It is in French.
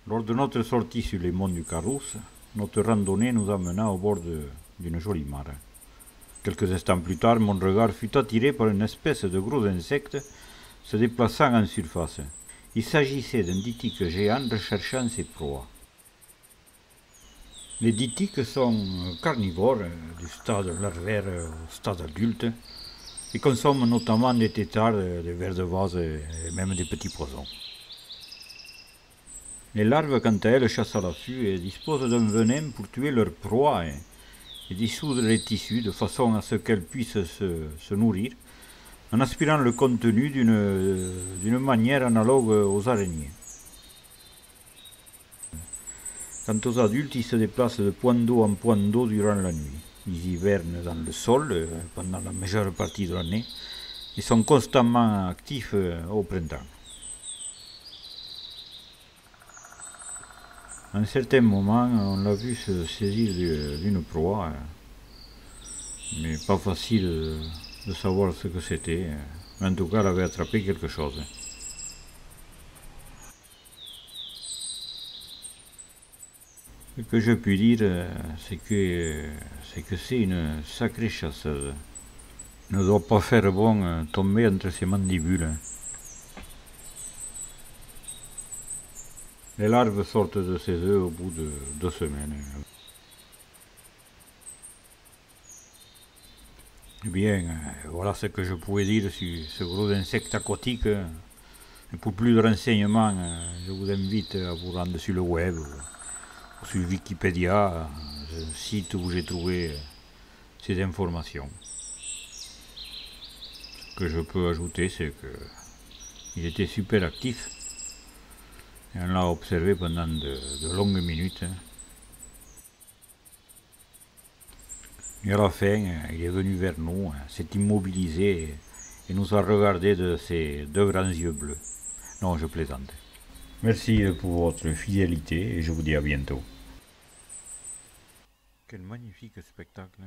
Lors de notre sortie sur les monts du Carrousel, notre randonnée nous amena au bord d'une jolie mare. Quelques instants plus tard, mon regard fut attiré par une espèce de gros insecte se déplaçant en surface. Il s'agissait d'un ditique géant recherchant ses proies. Les ditiques sont carnivores du stade larvaire au stade adulte et consomment notamment des têtards, des vers de vase et même des petits poissons. Les larves, quant à elles, chassent à l'affût et disposent d'un venin pour tuer leurs proies et dissoudre les tissus de façon à ce qu'elles puissent se nourrir en aspirant le contenu d'une manière analogue aux araignées. Quant aux adultes, ils se déplacent de point d'eau en point d'eau durant la nuit. Ils hivernent dans le sol pendant la majeure partie de l'année et sont constamment actifs au printemps. À un certain moment, on l'a vu se saisir d'une proie, mais pas facile de savoir ce que c'était. Mais en tout cas, elle avait attrapé quelque chose. Ce que je puis dire, c'est que c'est une sacrée chasseuse. Il ne doit pas faire bon tomber entre ses mandibules. Les larves sortent de ses œufs au bout de 2 semaines. Eh bien, voilà ce que je pouvais dire sur ce gros insecte aquatique. Et pour plus de renseignements, je vous invite à vous rendre sur le web ou sur Wikipédia, un site où j'ai trouvé ces informations. Ce que je peux ajouter, c'est qu'il était super actif. Et on l'a observé pendant de longues minutes. Et à la fin, il est venu vers nous, s'est immobilisé et nous a regardé de ses 2 grands yeux bleus. Non, je plaisante. Merci pour votre fidélité et je vous dis à bientôt. Quel magnifique spectacle.